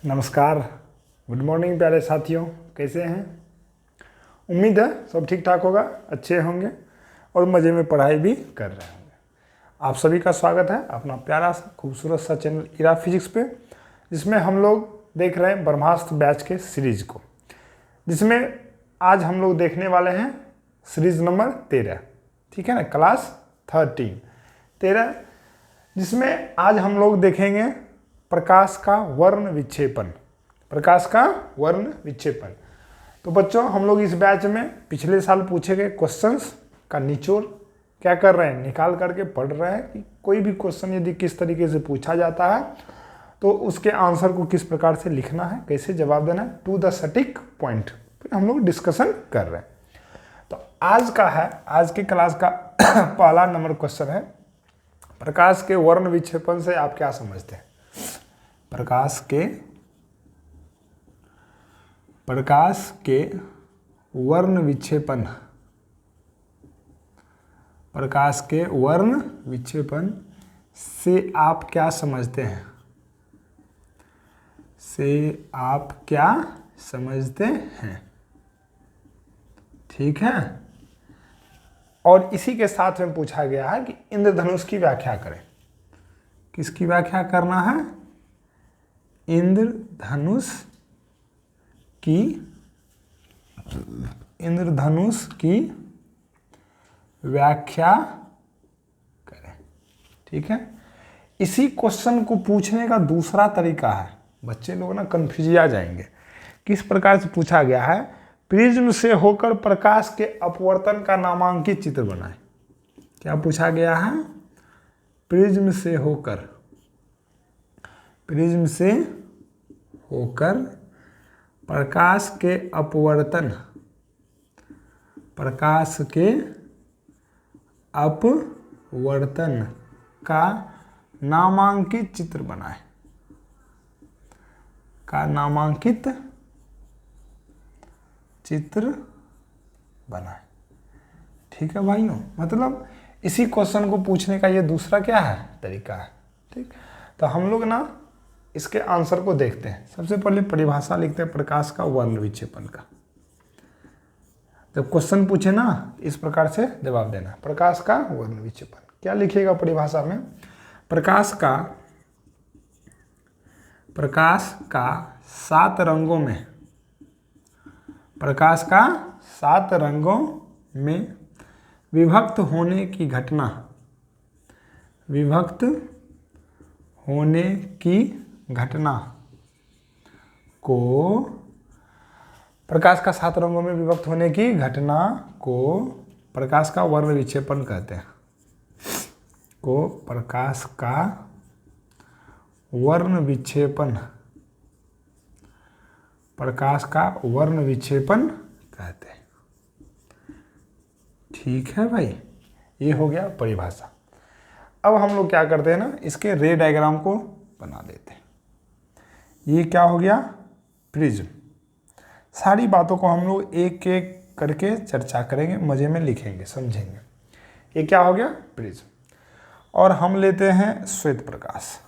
नमस्कार, good morning प्यारे साथियों, कैसे हैं। उम्मीद है सब ठीक ठाक होगा, अच्छे होंगे और मज़े में पढ़ाई भी कर रहे होंगे। आप सभी का स्वागत है अपना प्यारा सा खूबसूरत सा चैनल इरा फिजिक्स पे, जिसमें हम लोग देख रहे हैं ब्रह्मास्त्र बैच के सीरीज को, जिसमें आज हम लोग देखने वाले हैं सीरीज नंबर 13। ठीक है ना, क्लास 13, जिसमें आज हम लोग देखेंगे प्रकाश का वर्ण विक्षेपण। प्रकाश का वर्ण विक्षेपण। तो बच्चों, हम लोग इस बैच में पिछले साल पूछे गए क्वेश्चंस का निचोड़ क्या कर रहे हैं, निकाल करके पढ़ रहे हैं कि कोई भी क्वेश्चन यदि किस तरीके से पूछा जाता है तो उसके आंसर को किस प्रकार से लिखना है, कैसे जवाब देना है, टू द सटीक पॉइंट हम लोग डिस्कशन कर रहे हैं। तो आज के क्लास का पहला नंबर क्वेश्चन है, प्रकाश के वर्ण विक्षेपण से आप क्या समझते हैं। प्रकाश के वर्ण विक्षेपण, प्रकाश के वर्ण विक्षेपण से आप क्या समझते हैं, ठीक है। और इसी के साथ में पूछा गया है कि इंद्रधनुष की व्याख्या करें। किसकी व्याख्या करना है, इंद्रधनुष की व्याख्या करें। ठीक है। इसी क्वेश्चन को पूछने का दूसरा तरीका है, बच्चे लोग ना कंफ्यूज आ जाएंगे। किस प्रकार से पूछा गया है, प्रिज्म से होकर प्रकाश के अपवर्तन का नामांकित चित्र बनाएं। क्या पूछा गया है, प्रिज्म से होकर प्रकाश के अपवर्तन का नामांकित चित्र बनाएं, ठीक है भाइयों। मतलब इसी क्वेश्चन को पूछने का ये दूसरा क्या है, तरीका है। ठीक, तो हम लोग ना इसके आंसर को देखते हैं। सबसे पहले परिभाषा लिखते हैं प्रकाश का वर्ण विक्षेपण का। जब क्वेश्चन पूछे ना, इस प्रकार से जवाब देना। प्रकाश का वर्ण विक्षेपण क्या लिखिएगा परिभाषा में, प्रकाश का 7 रंगों में विभक्त होने की घटना को, प्रकाश का 7 रंगों में विभक्त होने की घटना को प्रकाश का वर्ण विक्षेपण कहते हैं। प्रकाश का वर्ण विक्षेपण कहते हैं। ठीक है भाई, ये हो गया परिभाषा। अब हम लोग क्या करते हैं ना, इसके रे डायग्राम को बना देते हैं। ये क्या हो गया, प्रिज्म। सारी बातों को हम लोग एक एक करके चर्चा करेंगे, मजे में लिखेंगे, समझेंगे। ये क्या हो गया, प्रिज्म। और हम लेते हैं श्वेत प्रकाश।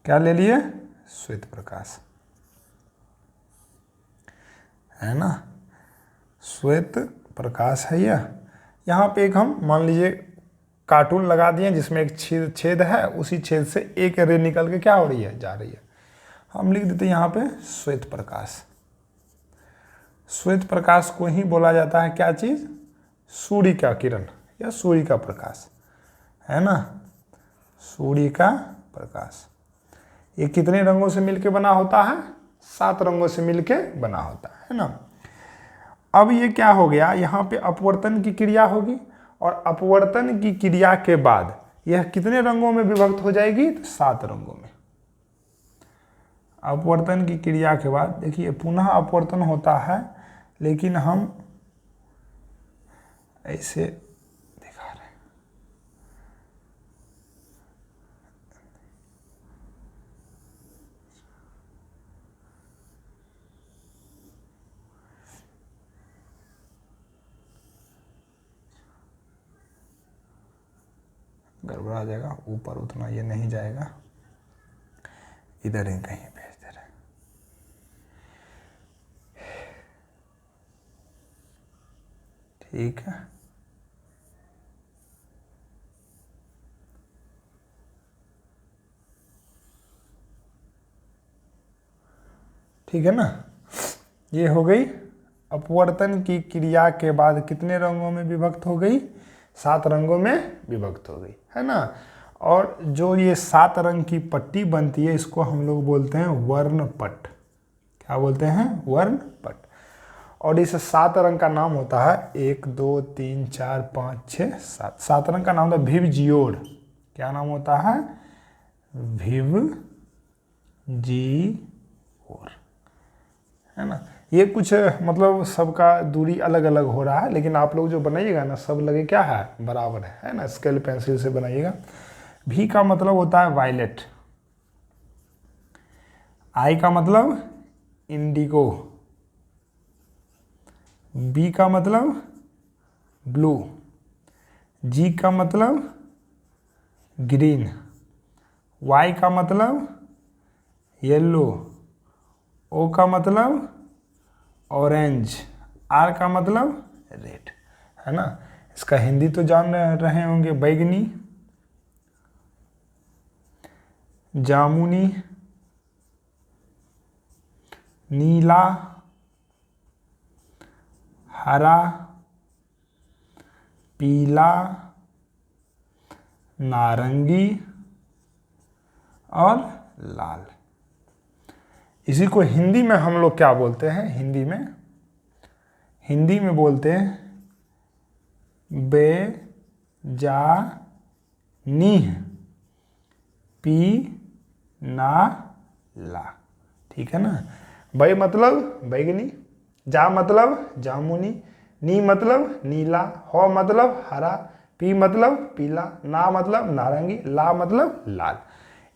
क्या ले लिए, श्वेत प्रकाश, है ना। श्वेत प्रकाश है यह। यहाँ पे एक हम मान लीजिए कार्टून लगा दिए जिसमें एक छेद है, उसी छेद से एक रे निकल के क्या हो रही है, जा रही है। हम लिख देते हैं यहाँ पे श्वेत प्रकाश। श्वेत प्रकाश को ही बोला जाता है क्या चीज, सूर्य का किरण या सूर्य का प्रकाश, है ना। सूर्य का प्रकाश ये कितने रंगों से मिलके बना होता है, 7 रंगों से मिलके बना होता है ना। अब ये क्या हो गया, यहाँ पे अपवर्तन की क्रिया होगी और अपवर्तन की क्रिया के बाद यह कितने रंगों में विभक्त हो जाएगी, तो 7 रंगों में। अपवर्तन की क्रिया के बाद देखिए पुनः अपवर्तन होता है, लेकिन हम ऐसे दिखा रहे हैं। गड़बड़ा जाएगा, ऊपर उतना ये नहीं जाएगा, इधर ही कहीं भेज दे रहे हैं। ठीक है, ठीक है ना। ये हो गई अपवर्तन की क्रिया के बाद कितने रंगों में विभक्त हो गई, 7 रंगों में विभक्त हो गई, है ना। और जो ये 7 रंग की पट्टी बनती है इसको हम लोग बोलते हैं वर्णपट। क्या बोलते हैं, वर्णपट। और इस 7 रंग का नाम होता है 1 2 3 4 5 6 7। 7 रंग का नाम होता है विभजियोर। क्या नाम होता है, विभजियोर, है ना। ये कुछ मतलब सबका दूरी अलग अलग हो रहा है, लेकिन आप लोग जो बनाइएगा ना सब लगे क्या है, बराबर है ना। स्केल पेंसिल से बनाइएगा। भी का मतलब होता है वायलेट, आई का मतलब इंडिगो, बी का मतलब ब्लू, जी का मतलब ग्रीन, वाई का मतलब येलो, ओ का मतलब ऑरेंज, आर का मतलब रेड, है ना। इसका हिंदी तो जान रहे होंगे, बैगनी, जामुनी, नीला, हरा, पीला, नारंगी और लाल। इसी को हिंदी में हम लोग क्या बोलते हैं, हिंदी में बोलते हैं बेजानी पीनाला। ठीक है ना। बे मतलब बैगनी, जा मतलब जामुनी, नी मतलब नीला, हो मतलब हरा, पी मतलब पीला, ना मतलब नारंगी, ला मतलब लाल।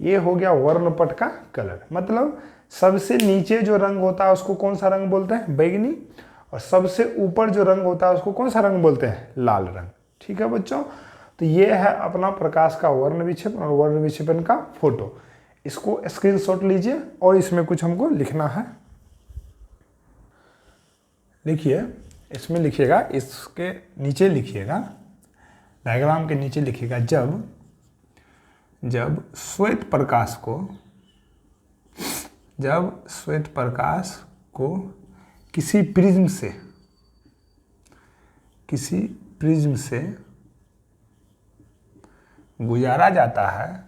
ये हो गया वर्णपट का कलर। मतलब सबसे नीचे जो रंग होता है उसको कौन सा रंग बोलते हैं, बैगनी, और सबसे ऊपर जो रंग होता है उसको कौन सा रंग बोलते हैं, लाल रंग। ठीक है बच्चों, तो ये है अपना प्रकाश का वर्ण विक्षेपण और वर्ण विक्षेपण का फोटो। इसको स्क्रीनशॉट लीजिए और इसमें कुछ हमको लिखना है। लिखिए, इसमें लिखिएगा, इसके नीचे लिखिएगा, डायग्राम के नीचे लिखिएगा, जब श्वेत प्रकाश को किसी प्रिज्म से गुजारा जाता है,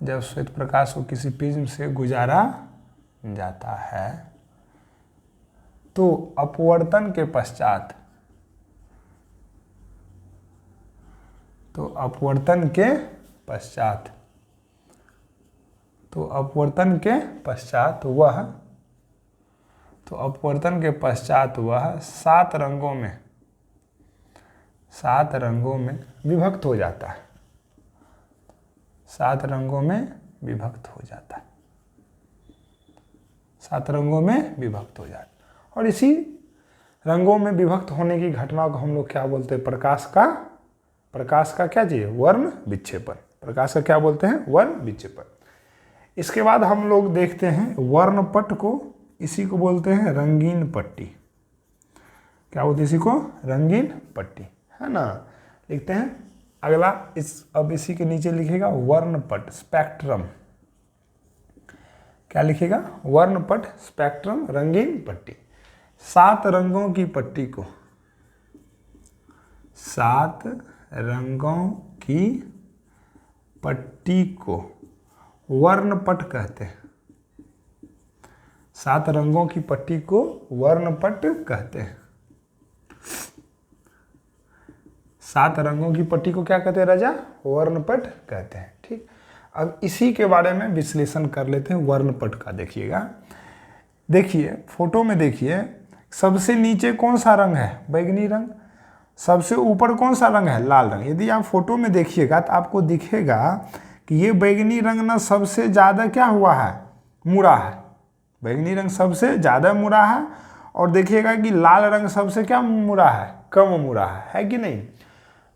जब श्वेत प्रकाश को किसी प्रिज्म से गुजारा जाता है तो अपवर्तन के पश्चात वह 7 रंगों में विभक्त हो जाता है। 7 रंगों में विभक्त हो जाता है। 7 रंगों में विभक्त हो जाता है। और इसी रंगों में विभक्त होने की घटना को हम लोग क्या बोलते हैं, प्रकाश का क्या चाहिए, वर्ण विक्षेपण। प्रकाश का क्या बोलते हैं, वर्ण विक्षेपण। इसके बाद हम लोग देखते हैं वर्णपट को, इसी को बोलते हैं रंगीन पट्टी। क्या बोलते हैं इसी को, रंगीन पट्टी, है ना। लिखते हैं अगला, अब इसी के नीचे लिखेगा वर्णपट, स्पेक्ट्रम। क्या लिखेगा, वर्णपट, स्पेक्ट्रम, रंगीन पट्टी। 7 रंगों की पट्टी को, 7 रंगों की पट्टी को वर्णपट कहते हैं। 7 रंगों की पट्टी को वर्णपट कहते हैं। 7 रंगों की पट्टी को क्या कहते हैं राजा, वर्णपट कहते हैं। ठीक, अब इसी के बारे में विश्लेषण कर लेते हैं वर्णपट का। देखिएगा, देखिए फोटो में देखिए, सबसे नीचे कौन सा रंग है, बैगनी रंग। सबसे ऊपर कौन सा रंग है, लाल रंग। यदि आप फोटो में देखिएगा तो आपको दिखेगा कि ये बैगनी रंग ना सबसे ज़्यादा क्या हुआ है, मुड़ा है। बैगनी रंग सबसे ज़्यादा मुड़ा है, और देखिएगा कि लाल रंग सबसे क्या मुड़ा है, कम मुड़ा है कि नहीं।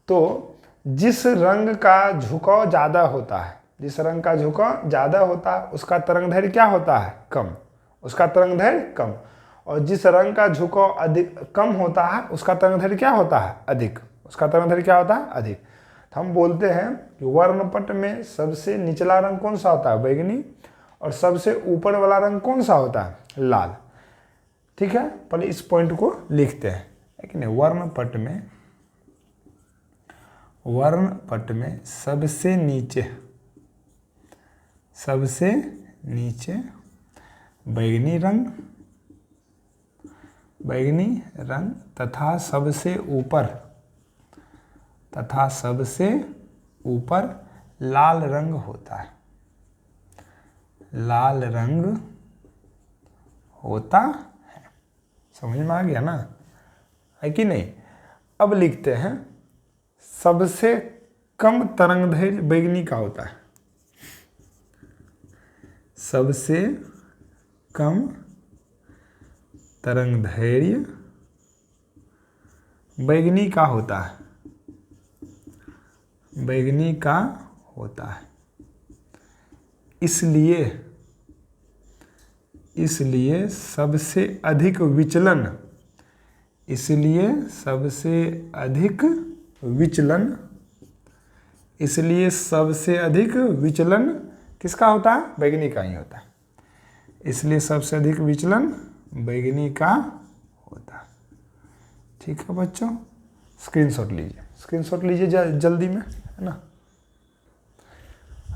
तो जिस रंग का झुकाव ज़्यादा होता है, जिस रंग का झुकाव ज़्यादा होता है उसका तरंगदैर्घ्य क्या होता है? कम। उसका तरंगदैर्घ्य कम। और जिस रंग का झुकाव अधिक कम होता है उसका तरंगदैर्घ्य क्या होता है? अधिक। उसका तरंगदैर्घ्य क्या होता है? अधिक। तो हम बोलते हैं कि वर्णपट में सबसे निचला रंग कौन सा होता है? बैगनी। और सबसे ऊपर वाला रंग कौन सा होता है? लाल। ठीक है, पहले इस पॉइंट को लिखते हैं, है कि नहीं। वर्णपट में सबसे नीचे बैगनी रंग तथा सबसे ऊपर लाल रंग होता है। लाल रंग होता है। समझ में आ गया ना, है कि नहीं। अब लिखते हैं सबसे कम तरंगदैर्घ्य बैगनी का होता है। सबसे कम तरंगदैर्घ्य बैगनी का होता है। बैगनी का होता है। इसलिए सबसे अधिक विचलन किसका होता है? बैगनी का ही होता है। इसलिए सबसे अधिक विचलन बैगनी का होता है। ठीक है बच्चों, स्क्रीनशॉट लीजिए जल्दी में, है ना।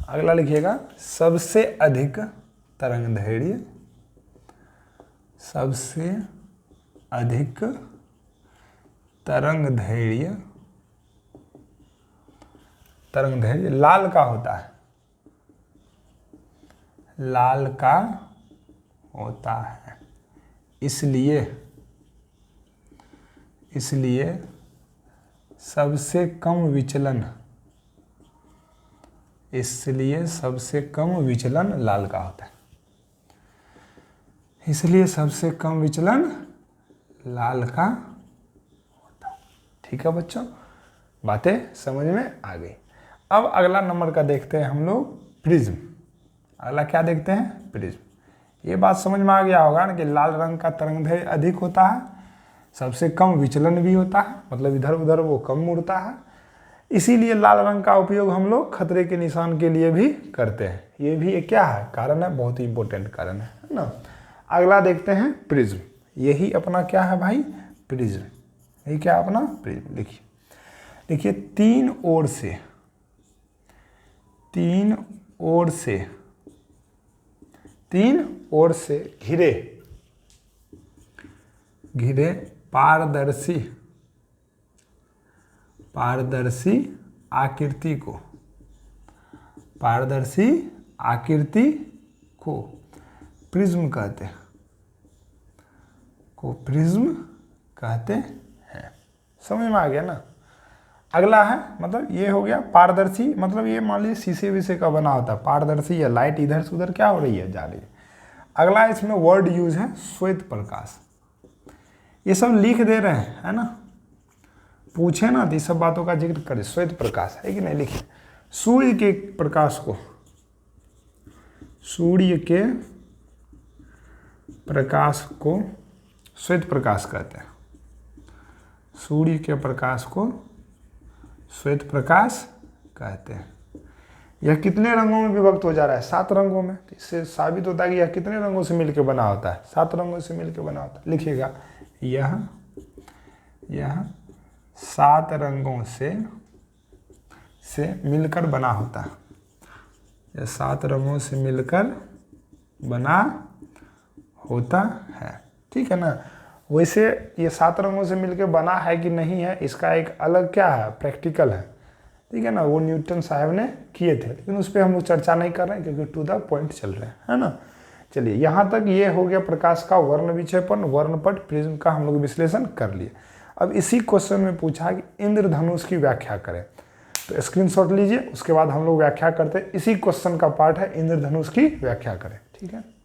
अगला लिखिएगा सबसे अधिक तरंगदैर्घ्य लाल का होता है। लाल का होता है। इसलिए सबसे कम विचलन लाल का होता है। इसलिए सबसे कम विचलन लाल का होता है। ठीक है बच्चों, बातें समझ में आ गई। अब अगला नंबर का देखते हैं हम लोग, प्रिज्म। अगला क्या देखते हैं? प्रिज्म। ये बात समझ में आ गया होगा ना कि लाल रंग का तरंगदैर्घ्य अधिक होता है, सबसे कम विचलन भी होता है, मतलब इधर उधर वो कम मुड़ता है। इसीलिए लाल रंग का उपयोग हम लोग खतरे के निशान के लिए भी करते हैं। ये भी एक क्या है? कारण है, बहुत ही इंपॉर्टेंट कारण है ना। अगला देखते हैं प्रिज्म। यही अपना क्या है भाई? प्रिज्म। यही क्या अपना? प्रिज्म। देखिए तीन ओर से घिरे पारदर्शी आकृति को प्रिज्म कहते हैं। समझ में आ गया ना। अगला है, मतलब ये हो गया पारदर्शी, मतलब ये मान लीजिए शीशे विशे का बना होता है, पारदर्शी या लाइट इधर से उधर क्या हो रही है? जा रही है। अगला इसमें वर्ड यूज है श्वेत प्रकाश। ये सब लिख दे रहे हैं, है ना। पूछे ना तो ये सब बातों का जिक्र करें। श्वेत प्रकाश है कि नहीं? लिखिए सूर्य के प्रकाश को श्वेत प्रकाश कहते हैं। सूर्य के प्रकाश को श्वेत प्रकाश कहते हैं। यह कितने रंगों में विभक्त हो जा रहा है? 7 रंगों में। तो इससे साबित होता है कि यह कितने रंगों से मिलकर बना होता है? 7 रंगों से मिलकर बना होता है। लिखिएगा यह 7 रंगों से मिलकर बना होता है। यह 7 रंगों से मिलकर बना होता है। ठीक है ना। वैसे ये 7 रंगों से मिलकर बना है कि नहीं है, इसका एक अलग क्या है? प्रैक्टिकल है। ठीक है ना, वो न्यूटन साहब ने किए थे, लेकिन उस पर हम लोग चर्चा नहीं कर रहे हैं क्योंकि टू द पॉइंट चल रहे हैं, है ना। चलिए यहाँ तक ये हो गया प्रकाश का वर्ण विक्षेपण, वर्णपट, प्रिज्म का हम लोग विश्लेषण कर लिए। अब इसी क्वेश्चन में पूछा कि इंद्रधनुष की व्याख्या करें, तो स्क्रीनशॉट लीजिए, उसके बाद हम लोग व्याख्या करते हैं। इसी क्वेश्चन का पार्ट है इंद्रधनुष की व्याख्या करें। ठीक है।